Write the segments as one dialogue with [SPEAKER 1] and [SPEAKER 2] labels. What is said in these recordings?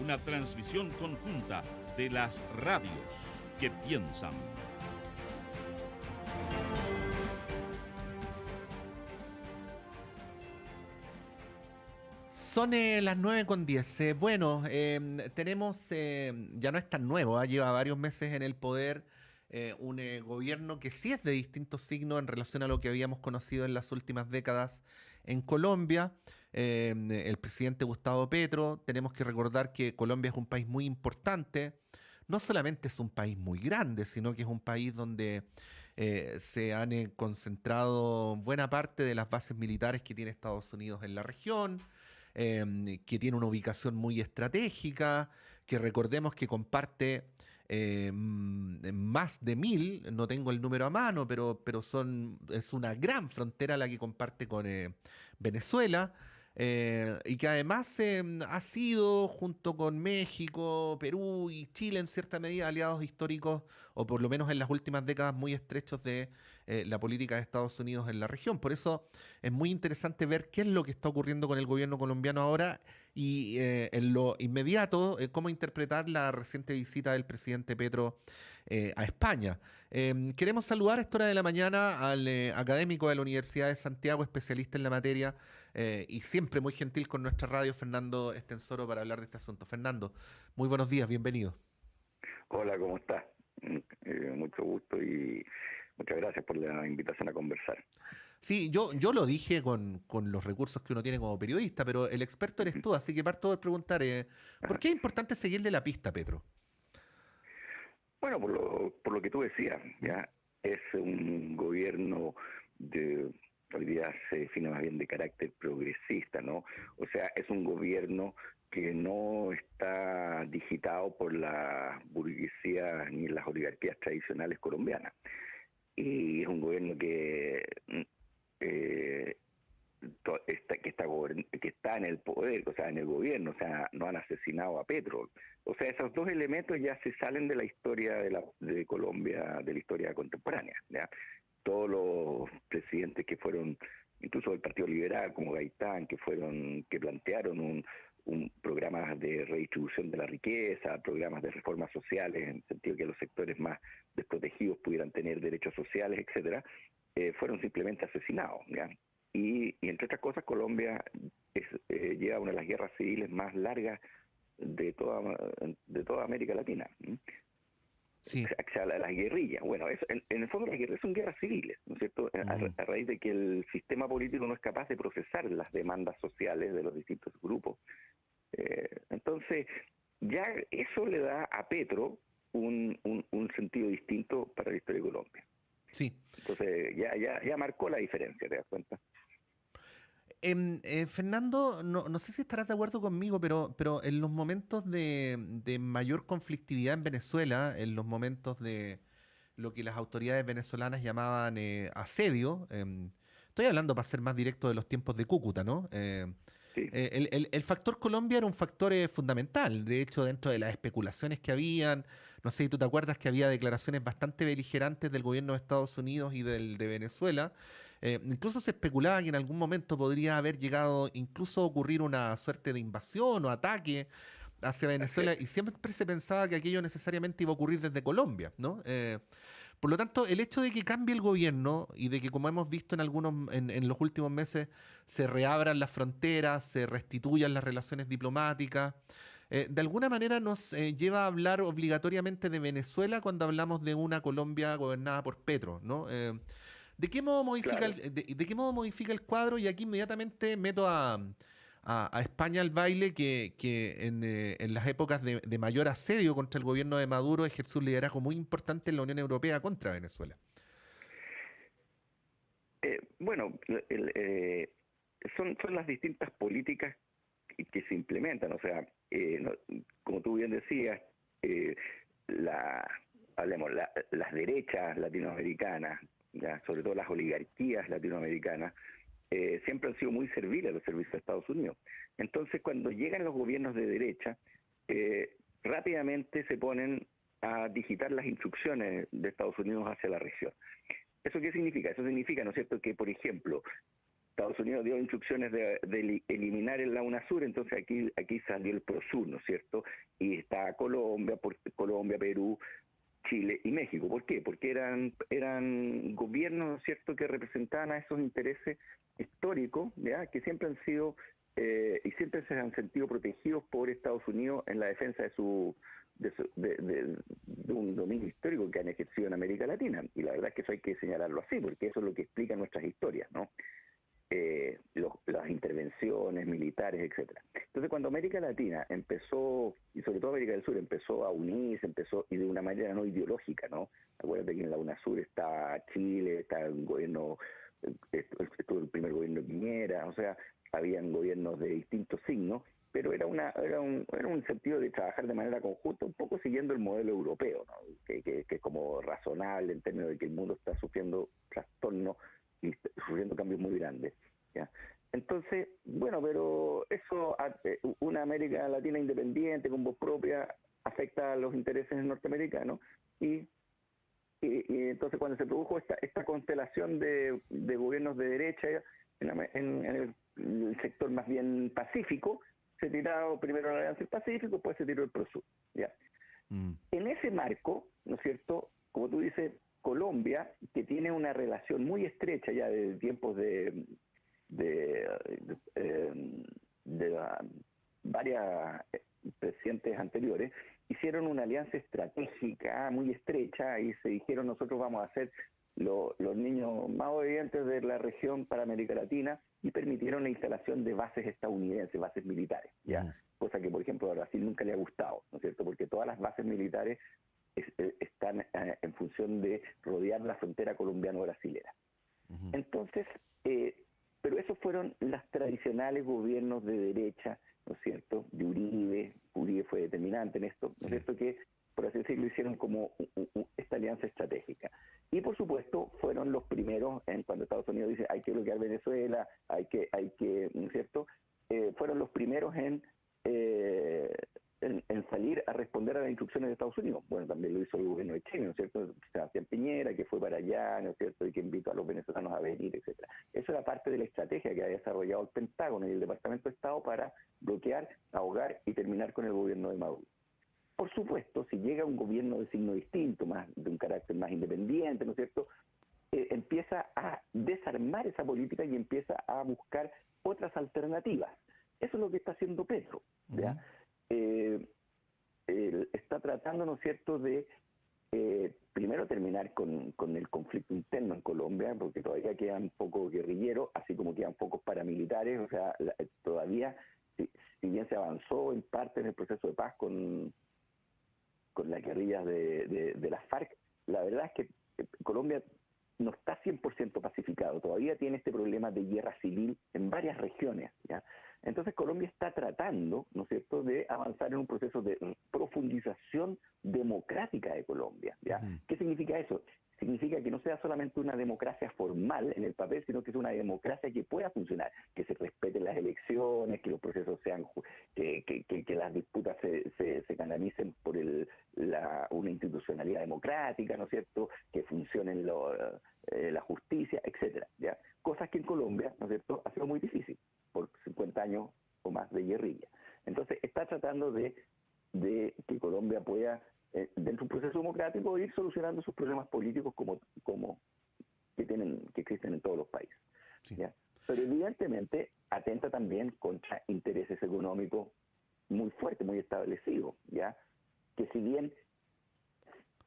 [SPEAKER 1] una transmisión conjunta de las radios que piensan.
[SPEAKER 2] Son las 9:10. Bueno, tenemos, ya no es tan nuevo, lleva varios meses en el poder un gobierno que sí es de distintos signos en relación a lo que habíamos conocido en las últimas décadas en Colombia. El presidente Gustavo Petro, tenemos que recordar que Colombia es un país muy importante. No solamente es un país muy grande, sino que es un país donde se han concentrado buena parte de las bases militares que tiene Estados Unidos en la región, que tiene una ubicación muy estratégica, que recordemos que comparte más de 1.000, no tengo el número a mano, pero es una gran frontera la que comparte con Venezuela. Y que además ha sido, junto con México, Perú y Chile, en cierta medida, aliados históricos, o por lo menos en las últimas décadas, muy estrechos de la política de Estados Unidos en la región. Por eso es muy interesante ver qué es lo que está ocurriendo con el gobierno colombiano ahora y en lo inmediato, cómo interpretar la reciente visita del presidente Petro a España. Queremos saludar a esta hora de la mañana al académico de la Universidad de Santiago, especialista en la materia y siempre muy gentil con nuestra radio, Fernando Estensoro, para hablar de este asunto. Fernando, muy buenos días, bienvenido.
[SPEAKER 3] Hola, ¿cómo estás? Mucho gusto y muchas gracias por la invitación a conversar.
[SPEAKER 2] Sí, yo lo dije con los recursos que uno tiene como periodista, pero el experto eres tú, así que parto por preguntar, ¿por
[SPEAKER 3] Ajá.
[SPEAKER 2] qué es importante seguirle la pista, Petro?
[SPEAKER 3] Bueno, por lo que tú decías,
[SPEAKER 2] ¿Mm?
[SPEAKER 3] ya es un gobierno de, hoy día se define más bien de carácter progresista, ¿no? O sea, es un gobierno que no está digitado por la burguesía ni las oligarquías tradicionales colombianas. Y es un gobierno eh, que está en el poder, o sea, en el gobierno, o sea, no han asesinado a Petro. O sea, esos dos elementos ya se salen de la historia de Colombia, de la historia contemporánea, ¿ya? Todos los presidentes que fueron, incluso del Partido Liberal, como Gaitán, que plantearon un programa de redistribución de la riqueza, programas de reformas sociales, en el sentido que los sectores más desprotegidos pudieran tener derechos sociales, etcétera, fueron simplemente asesinados, ¿ya? Y entre otras cosas, Colombia lleva una de las guerras civiles más largas de toda América Latina.
[SPEAKER 2] Sí.
[SPEAKER 3] O sea, las guerrillas. Bueno, en el fondo las guerrillas son guerras civiles, ¿no es cierto?
[SPEAKER 2] Mm.
[SPEAKER 3] A raíz de que el sistema político no es capaz de procesar las demandas sociales de los distintos grupos. Entonces, ya eso le da a Petro un sentido distinto para la historia de Colombia.
[SPEAKER 2] Sí.
[SPEAKER 3] Entonces, ya marcó la diferencia, ¿te das cuenta?
[SPEAKER 2] Fernando, no sé si estarás de acuerdo conmigo, pero en los momentos de mayor conflictividad en Venezuela, en los momentos de lo que las autoridades venezolanas llamaban asedio, estoy hablando para ser más directo de los tiempos de Cúcuta, ¿no?
[SPEAKER 3] Sí.
[SPEAKER 2] El factor Colombia era un factor fundamental. De hecho, dentro de las especulaciones que habían, no sé si tú te acuerdas que había declaraciones bastante beligerantes del gobierno de Estados Unidos y del de Venezuela. Incluso se especulaba que en algún momento podría haber llegado incluso a ocurrir una suerte de invasión o ataque hacia
[SPEAKER 3] Así
[SPEAKER 2] Venezuela
[SPEAKER 3] es.
[SPEAKER 2] y siempre se pensaba que aquello necesariamente iba a ocurrir desde Colombia, ¿no? Por lo tanto, el hecho de que cambie el gobierno y de que, como hemos visto en los últimos meses, se reabran las fronteras, se restituyan las relaciones diplomáticas, de alguna manera nos lleva a hablar obligatoriamente de Venezuela cuando hablamos de una Colombia gobernada por Petro, ¿no? ¿De qué modo modifica
[SPEAKER 3] Claro.
[SPEAKER 2] de qué modo modifica el cuadro? Y aquí inmediatamente meto a España al baile, que en las épocas de mayor asedio contra el gobierno de Maduro ejerció un liderazgo muy importante en la Unión Europea contra Venezuela.
[SPEAKER 3] Bueno, son las distintas políticas que se implementan. O sea, como tú bien decías, eh, la, las derechas latinoamericanas, ya, sobre todo las oligarquías latinoamericanas, siempre han sido muy serviles a los servicios de Estados Unidos. Entonces, cuando llegan los gobiernos de derecha, rápidamente se ponen a digitar las instrucciones de Estados Unidos hacia la región. ¿Eso qué significa? Eso significa, ¿no es cierto?, que, por ejemplo, Estados Unidos dio instrucciones de eliminar la UNASUR, entonces aquí salió el PROSUR, ¿no es cierto? Y está Colombia, Perú, Chile y México. ¿Por qué? Porque eran gobiernos, ¿no es cierto?, que representaban a esos intereses históricos, ¿ya?, que siempre han sido y siempre se han sentido protegidos por Estados Unidos en la defensa de un dominio histórico que han ejercido en América Latina. Y la verdad es que eso hay que señalarlo así, porque eso es lo que explica nuestras historias, ¿no? Las intervenciones militares, etcétera. Entonces, cuando América Latina empezó, y sobre todo América del Sur, empezó a unirse, y de una manera no ideológica, ¿no? Acuérdate que en la UNASUR está Chile, está el gobierno, estuvo el primer gobierno de Piñera, o sea, habían gobiernos de distintos signos, pero era un sentido de trabajar de manera conjunta, un poco siguiendo el modelo europeo, ¿no? Que es como razonable en términos de que el mundo está sufriendo trastornos y sufriendo cambios muy grandes, ¿ya? Entonces, bueno, pero eso, una América Latina independiente, con voz propia, afecta a los intereses norteamericanos, y entonces cuando se produjo esta constelación de gobiernos de derecha en el sector más bien pacífico, se tiró primero la Alianza del Pacífico, después se tiró el PROSUR, ¿ya? En ese marco, ¿no es cierto?, como tú dices, Colombia, que tiene una relación muy estrecha ya de tiempos de varias presidentes anteriores, hicieron una alianza estratégica muy estrecha y se dijeron: nosotros vamos a ser los niños más obedientes de la región para América Latina, y permitieron la instalación de bases estadounidenses, bases militares, ¿ya? Cosa que, por ejemplo, a Brasil nunca le ha gustado, ¿no es cierto?, porque todas las bases militares están en función de rodear la frontera colombiano-brasilera. Entonces, pero esos fueron los tradicionales gobiernos de derecha, ¿no es cierto?, de Uribe fue determinante en esto, ¿no es cierto?, que, por así decirlo, hicieron como esta alianza estratégica. Y por supuesto fueron los primeros, cuando Estados Unidos dice hay que bloquear Venezuela, hay que, ¿no es cierto?, fueron los primeros en salir a responder a las instrucciones de Estados Unidos. Bueno, también lo hizo el gobierno de Chile, ¿no es cierto?, Sebastián Piñera, que fue para allá, ¿no es cierto?, y que invitó a los venezolanos a venir, etcétera. Eso era parte de la estrategia que había desarrollado el Pentágono y el Departamento de Estado para bloquear, ahogar y terminar con el gobierno de Maduro. Por supuesto, si llega un gobierno de signo distinto, más de un carácter más independiente, ¿no es cierto?, empieza a desarmar esa política y empieza a buscar otras alternativas. Eso es lo que está haciendo Petro, ¿ya? Está tratando, ¿no es cierto?, de primero terminar con el conflicto interno en Colombia, porque todavía quedan pocos guerrilleros, así como quedan pocos paramilitares, o sea, todavía, si bien se avanzó en parte en el proceso de paz con las guerrillas de las FARC, la verdad es que Colombia no está 100% pacificado, todavía tiene este problema de guerra civil en varias regiones, ¿ya? Entonces Colombia está tratando, ¿no es cierto?, de avanzar en un proceso de profundización democrática de Colombia, ¿ya? ¿Qué significa eso? Significa que no sea solamente una democracia formal en el papel, sino que es una democracia que pueda funcionar, que se respeten las elecciones, que los procesos sean, que las disputas se canalicen por una institucionalidad democrática, ¿no es cierto?, que funcionen la justicia, etcétera, ¿ya? Cosas que en Colombia, ¿no es cierto?, ha sido muy difícil por 50 años o más de guerrilla. Entonces está tratando de que Colombia pueda, dentro de un proceso democrático, ir solucionando sus problemas políticos como que existen en todos los países, ¿ya? Pero evidentemente atenta también contra intereses económicos muy fuertes, muy establecidos, ¿ya? Que si bien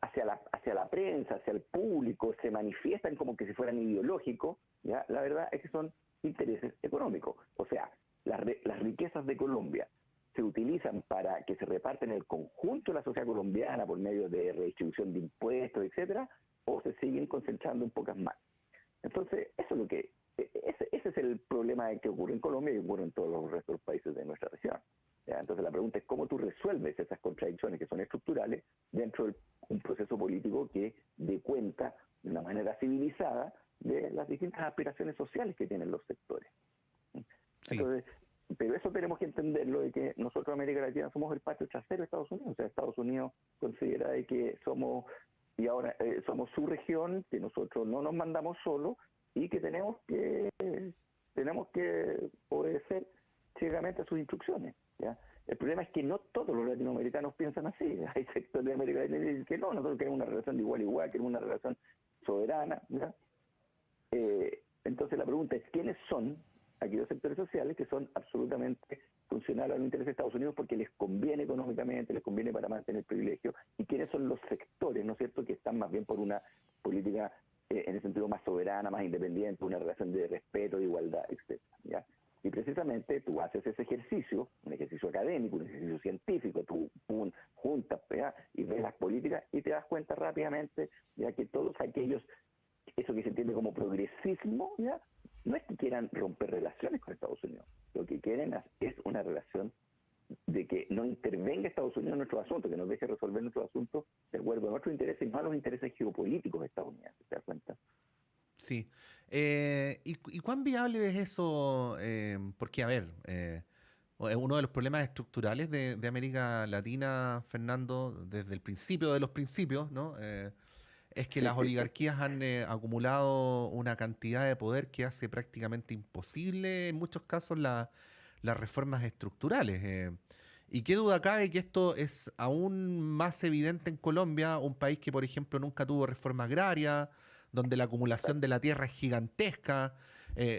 [SPEAKER 3] hacia la prensa, hacia el público, se manifiestan como que si fueran ideológicos, ¿ya? La verdad es que son intereses económicos. O sea, las riquezas de Colombia se utilizan para que se reparten en el conjunto de la sociedad colombiana por medio de redistribución de impuestos, etcétera, o se siguen concentrando en pocas más. Entonces, eso es lo que ese es el problema que ocurre en Colombia y ocurre en todos los restos de los países de nuestra región, ¿ya? Entonces la pregunta es cómo tú resuelves esas contradicciones que son estructurales dentro de un proceso político que dé cuenta de una manera civilizada de las distintas aspiraciones sociales que tienen los sectores.
[SPEAKER 2] Sí.
[SPEAKER 3] Entonces, pero eso tenemos que entenderlo, de que nosotros, América Latina, somos el patio trasero de Estados Unidos. O sea, Estados Unidos considera de que somos su región, que nosotros no nos mandamos solos y que tenemos que tenemos que obedecer ciegamente a sus instrucciones, ¿ya? El problema es que no todos los latinoamericanos piensan así. Hay sectores de América Latina que dicen que no, nosotros queremos una relación de igual a igual, queremos una relación soberana, ¿ya? Entonces la pregunta es, ¿quiénes son aquellos sectores sociales que son absolutamente funcionales a los intereses de Estados Unidos porque les conviene económicamente, les conviene para mantener privilegio? ¿Y quiénes son los sectores, ¿no es cierto?, que están más bien por una política en el sentido más soberana, más independiente, una relación de respeto, de igualdad, etcétera, ¿ya? Y precisamente tú haces ese ejercicio, un ejercicio académico, un ejercicio científico, tú juntas, ¿ya?, y ves las políticas y te das cuenta rápidamente, ya que todos aquellos, eso que se entiende como progresismo, ¿ya?, no es que quieran romper relaciones con Estados Unidos, lo que quieren es una relación de que no intervenga Estados Unidos en nuestros asuntos, que nos deje resolver nuestros asuntos de acuerdo a nuestros intereses y no a los intereses geopolíticos estadounidenses, ¿te das cuenta?
[SPEAKER 2] Sí. ¿Y cuán viable es eso? Porque, a ver, uno de los problemas estructurales de América Latina, Fernando, desde el principio de los principios, ¿no? Es que las oligarquías han acumulado una cantidad de poder que hace prácticamente imposible, en muchos casos, las reformas estructurales. Y qué duda cabe que esto es aún más evidente en Colombia, un país que, por ejemplo, nunca tuvo reforma agraria, donde la acumulación de la tierra es gigantesca,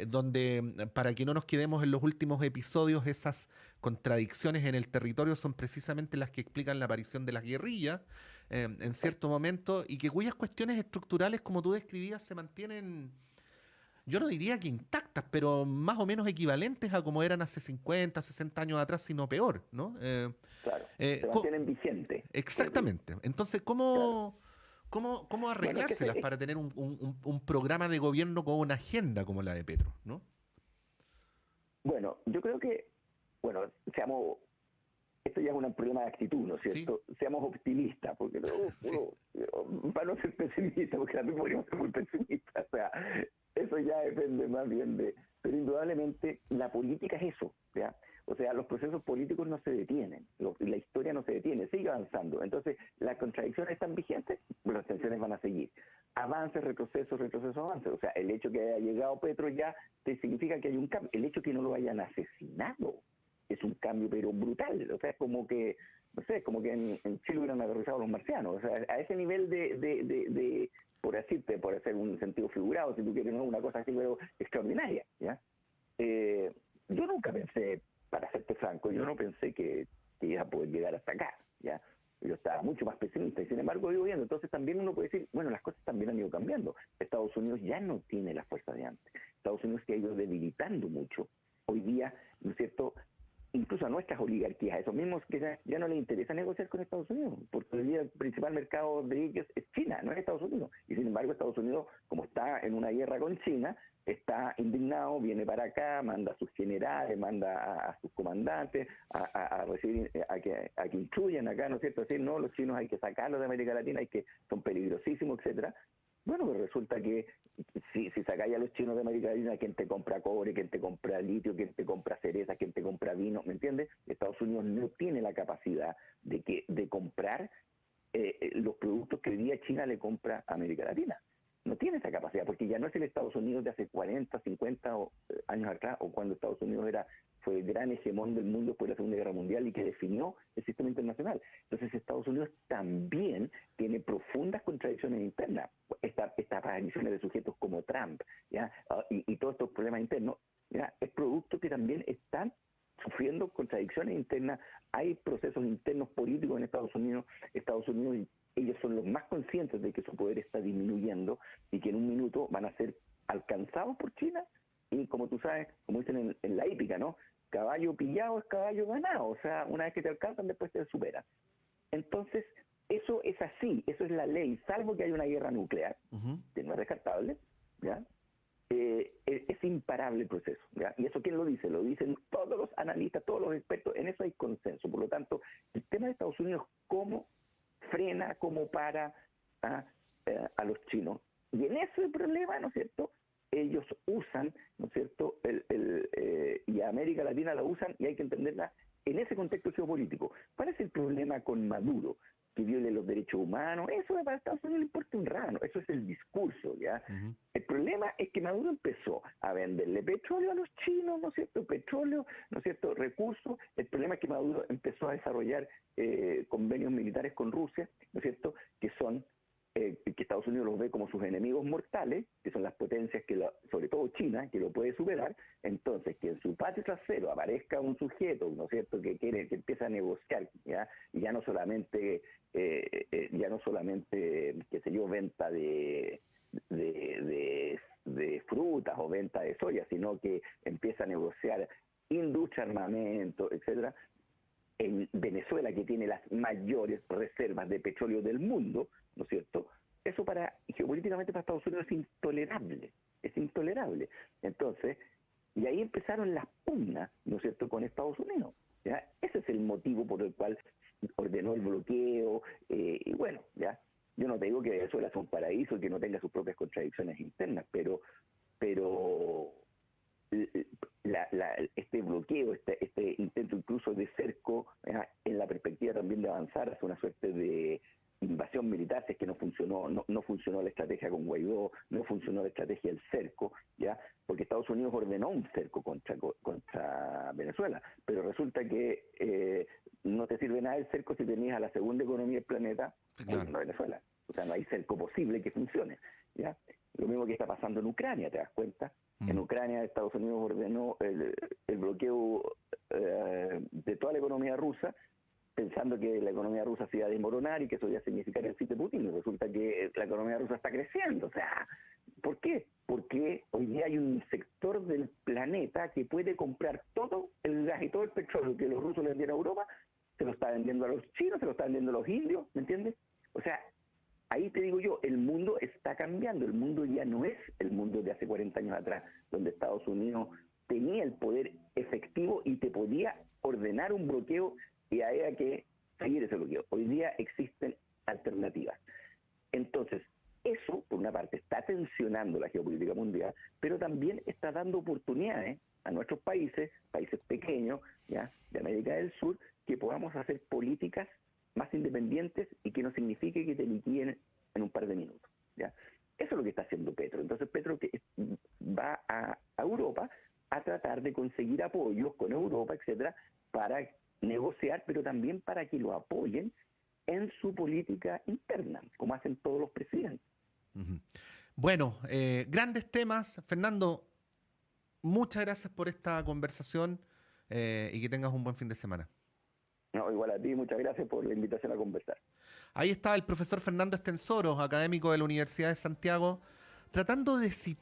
[SPEAKER 2] donde, para que no nos quedemos en los últimos episodios, esas contradicciones en el territorio son precisamente las que explican la aparición de las guerrillas en cierto momento, y que cuyas cuestiones estructurales, como tú describías, se mantienen, yo no diría que intactas, pero más o menos equivalentes a como eran hace 50, 60 años atrás, sino peor, ¿no?
[SPEAKER 3] Claro,
[SPEAKER 2] Eh,
[SPEAKER 3] se
[SPEAKER 2] co-
[SPEAKER 3] mantienen vigentes.
[SPEAKER 2] Exactamente. Entonces,
[SPEAKER 3] Claro.
[SPEAKER 2] ¿cómo
[SPEAKER 3] Bueno, es que
[SPEAKER 2] arreglárselas para tener un programa de gobierno con una agenda como la de Petro, ¿no?
[SPEAKER 3] bueno, yo creo que, bueno, seamos, esto ya es un problema de actitud, ¿no es
[SPEAKER 2] Sí,
[SPEAKER 3] cierto? Seamos optimistas, porque
[SPEAKER 2] sí.
[SPEAKER 3] para no ser pesimista, porque también podríamos ser muy pesimistas, o sea, eso ya depende más bien de, pero indudablemente la política es eso, ¿ya? O sea, los procesos políticos no se detienen, la historia no se detiene, sigue avanzando. Entonces, las contradicciones están vigentes, pues las tensiones van a seguir. Avances, retrocesos, retrocesos, avances. O sea, el hecho que haya llegado Petro ya te significa que hay un cambio. El hecho que no lo hayan asesinado es un cambio, pero brutal. O sea, es como que, no sé, como que en Chile hubieran aterrizado los marcianos. O sea, a ese nivel de por decirte, por hacer un sentido figurado, si tú quieres, ¿no?, una cosa así, pero extraordinaria, ¿ya? Eh, yo nunca pensé, para serte franco, yo no pensé que iba a poder llegar hasta acá, ¿ya? Yo estaba mucho más pesimista y sin embargo iba viendo. Entonces también uno puede decir, bueno, las cosas también han ido cambiando. Estados Unidos ya no tiene la fuerza de antes. Estados Unidos se ha ido debilitando mucho. Hoy día, ¿no es cierto?, incluso a nuestras oligarquías, a esos mismos que ya no les interesa negociar con Estados Unidos, porque hoy día el principal mercado de ellos es China, no es Estados Unidos. Y sin embargo Estados Unidos, como está en una guerra con China, está indignado, viene para acá, manda a sus generales, manda a sus comandantes a recibir, a que instruyan acá, ¿no es cierto? Decir, no, los chinos hay que sacarlos de América Latina, son peligrosísimos, etcétera. Bueno, pues resulta que si sacáis a los chinos de América Latina, ¿quién te compra cobre, quién te compra litio, quién te compra cereza, quién te compra vino? ¿Me entiendes? Estados Unidos no tiene la capacidad de comprar los productos que hoy día China le compra a América Latina. No tiene esa capacidad, porque ya no es el Estados Unidos de hace 40, 50 años atrás, o cuando Estados Unidos fue el gran hegemón del mundo después de la Segunda Guerra Mundial y que definió el sistema internacional. Entonces Estados Unidos también tiene profundas contradicciones internas, estas apariciones de sujetos como Trump, ¿ya? Y todos estos problemas internos, ¿ya?, es producto que también están sufriendo contradicciones internas. Hay procesos internos políticos en Estados Unidos. Ellos son los más conscientes de que su poder está disminuyendo y que en un minuto van a ser alcanzados por China y, como tú sabes, como dicen en la hípica, ¿no?, caballo pillado es caballo ganado. O sea, una vez que te alcanzan, después te superan. Entonces, eso es así, eso es la ley, salvo que haya una guerra nuclear,
[SPEAKER 2] Ujú.
[SPEAKER 3] que no es descartable, ¿ya? Es imparable el proceso, ¿ya? Y eso, ¿quién lo dice? Lo dicen todos los analistas, todos los expertos, en eso hay consenso. Por lo tanto, el tema de Estados Unidos, ¿cómo frena, cómo para a los chinos? Y en ese problema, ¿no es cierto?, ellos usan, ¿no es cierto?, y a América Latina la usan, y hay que entenderla en ese contexto geopolítico. ¿Cuál es el problema con Maduro? que viole los derechos humanos. Eso para Estados Unidos le importa un rano, eso es el discurso, ¿ya?
[SPEAKER 2] Ujú.
[SPEAKER 3] El problema es que Maduro empezó a venderle petróleo a los chinos, ¿no es cierto? Petróleo, ¿no es cierto? Recursos. El problema es que Maduro empezó a desarrollar convenios militares con Rusia, ¿no es cierto? Que son que Estados Unidos los ve como sus enemigos mortales, que son las potencias sobre todo China, que lo puede superar. Entonces, que en su patio trasero aparezca un sujeto, ¿no es cierto?, que empieza a negociar, ¿ya? Y ya no solamente, qué sé yo, venta de frutas o venta de soya, sino que empieza a negociar industria, armamento, etcétera. En Venezuela, que tiene las mayores reservas de petróleo del mundo, ¿no es cierto? Eso geopolíticamente para Estados Unidos es intolerable. Entonces, y ahí empezaron las pugnas, ¿no es cierto?, con Estados Unidos, ¿ya? Ese es el motivo por el cual ordenó el bloqueo, y bueno, ya, yo no te digo que Venezuela sea un paraíso y que no tenga sus propias contradicciones internas, pero este bloqueo, este intento incluso de cerco, en la perspectiva también de avanzar hacia una suerte de invasión militar, si es que no funcionó la estrategia con Guaidó, no funcionó la estrategia del cerco, ya, porque Estados Unidos ordenó un cerco contra Venezuela, pero resulta que no te sirve nada el cerco si tenías a la segunda economía del planeta gobernando Venezuela. O sea, no hay cerco posible que funcione, ¿ya? Lo mismo que está pasando en Ucrania, ¿te das cuenta? En Ucrania Estados Unidos ordenó el bloqueo de toda la economía rusa, pensando que la economía rusa se iba a desmoronar y que eso iba a significar el fin de Putin. Y resulta que la economía rusa está creciendo. O sea, ¿por qué? Porque hoy día hay un sector del planeta que puede comprar todo el gas y todo el petróleo que los rusos le vendían a Europa, se lo está vendiendo a los chinos, se lo está vendiendo a los indios, ¿me entiendes? O sea, ahí te digo yo, el mundo está cambiando, el mundo ya no es el mundo de hace 40 años atrás, donde Estados Unidos tenía el poder efectivo y te podía ordenar un bloqueo y había que seguir ese bloqueo. Hoy día existen alternativas. Entonces, eso, por una parte, está tensionando la geopolítica mundial, pero también está dando oportunidades a nuestros países pequeños, ¿ya?, de América del Sur, que podamos hacer políticas más independientes y que no signifique que te liquiden en un par de minutos, ¿ya? Eso es lo que está haciendo Petro. Entonces Petro va a Europa a tratar de conseguir apoyos con Europa, etcétera, para negociar, pero también para que lo apoyen en su política interna, como hacen todos los presidentes.
[SPEAKER 2] Ujú. Bueno, grandes temas. Fernando, muchas gracias por esta conversación y que tengas un buen fin de semana.
[SPEAKER 3] No, igual a ti, muchas gracias por la invitación a conversar.
[SPEAKER 2] Ahí está el profesor Fernando Estensoro, académico de la Universidad de Santiago, tratando de situar